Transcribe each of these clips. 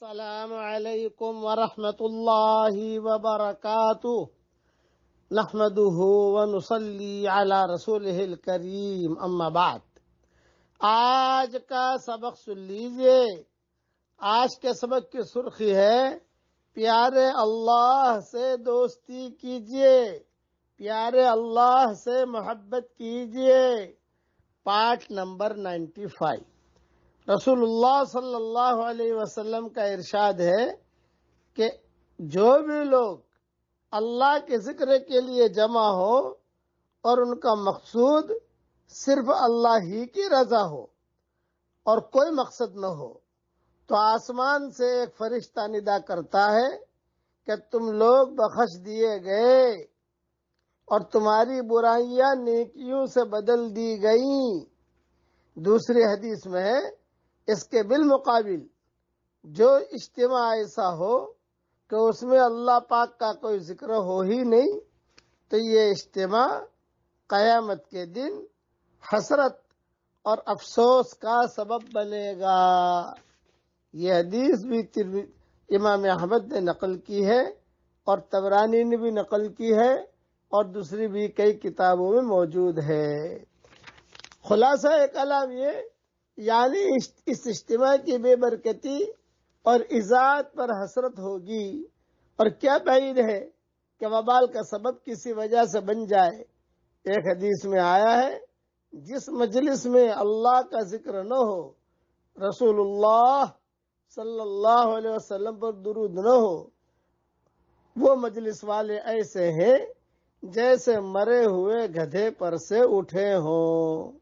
السلام علیکم ورحمۃ اللہ وبرکاتہ نحمده ونصلی علی رسولہ الکریم اما بعد۔ آج کا سبق سن لیجئے۔ آج کے سبق کی سرخی ہے پیارے اللہ سے دوستی کیجئے، پیارے اللہ سے محبت کیجئے، پارٹ نمبر 95۔ رسول اللہ صلی اللہ علیہ وسلم کا ارشاد ہے کہ جو بھی لوگ اللہ کے ذکر کے لیے جمع ہو اور ان کا مقصود صرف اللہ ہی کی رضا ہو اور کوئی مقصد نہ ہو، تو آسمان سے ایک فرشتہ ندا کرتا ہے کہ تم لوگ بخش دیے گئے اور تمہاری برائیاں نیکیوں سے بدل دی گئیں۔ دوسری حدیث میں ہے اس کے بالمقابل جو اجتماع ایسا ہو کہ اس میں اللہ پاک کا کوئی ذکر ہو ہی نہیں، تو یہ اجتماع قیامت کے دن حسرت اور افسوس کا سبب بنے گا۔ یہ حدیث بھی امام احمد نے نقل کی ہے اور طبرانی نے بھی نقل کی ہے اور دوسری بھی کئی کتابوں میں موجود ہے۔ خلاصہ کلام یہ یعنی اس اجتماع کی بے برکتی اور اذاعت پر حسرت ہوگی، اور کیا بعید ہے کہ وبال کا سبب کسی وجہ سے بن جائے۔ ایک حدیث میں آیا ہے جس مجلس میں اللہ کا ذکر نہ ہو، رسول اللہ صلی اللہ علیہ وسلم پر درود نہ ہو، وہ مجلس والے ایسے ہیں جیسے مرے ہوئے گدھے پر سے اٹھے ہوں۔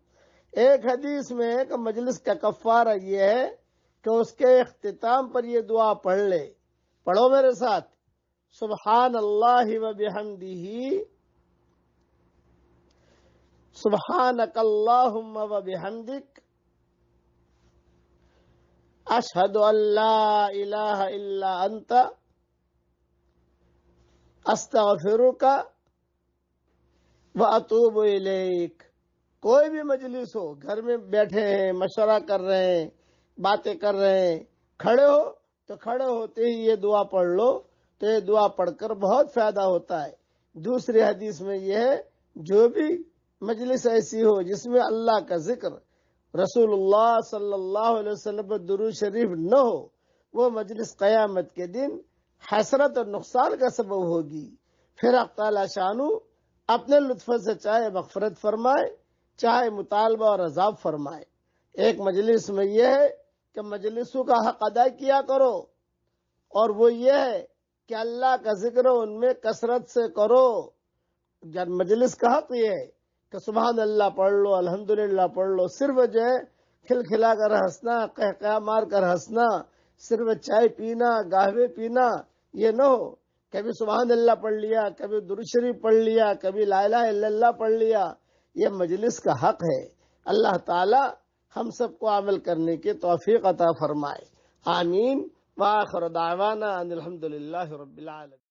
ایک حدیث میں ہے کہ مجلس کا کفارہ یہ ہے کہ اس کے اختتام پر یہ دعا پڑھ لے۔ پڑھو میرے ساتھ، سبحان اللہ و بحمدہ، سبحانک اللہم و بحمدک، اشہد ان لا الہ الا انت، استغفرک و اتوب الیک۔ کوئی بھی مجلس ہو، گھر میں بیٹھے ہیں، مشورہ کر رہے ہیں، باتیں کر رہے ہیں، کھڑے ہو تو کھڑے ہوتے ہی یہ دعا پڑھ لو، تو یہ دعا پڑھ کر بہت فائدہ ہوتا ہے۔ دوسری حدیث میں یہ ہے جو بھی مجلس ایسی ہو جس میں اللہ کا ذکر، رسول اللہ صلی اللہ علیہ وسلم پر درود شریف نہ ہو، وہ مجلس قیامت کے دن حسرت اور نقصان کا سبب ہوگی۔ پھر اللہ تعالی شانو اپنے لطف سے چاہے مغفرت فرمائے، چاہے مطالبہ اور عذاب فرمائے۔ ایک مجلس میں یہ ہے کہ مجلسوں کا حق ادا کیا کرو، اور وہ یہ ہے کہ اللہ کا ذکر ان میں کثرت سے کرو۔ مجلس کا حق یہ ہے کہ سبحان اللہ پڑھ لو، الحمدللہ پڑھ لو، صرف جو ہے کھلکھلا کر ہنسنا، قہقہ مار کر ہنسنا، صرف چائے پینا، قہوے پینا، یہ نہ ہو۔ کبھی سبحان اللہ پڑھ لیا، کبھی درود شریف پڑھ لیا، کبھی لا الہ الا اللہ پڑھ لیا، یہ مجلس کا حق ہے۔ اللہ تعالی ہم سب کو عمل کرنے کی توفیق عطا فرمائے، آمین۔ وآخر دعوانا ان الحمدللہ رب العالمین۔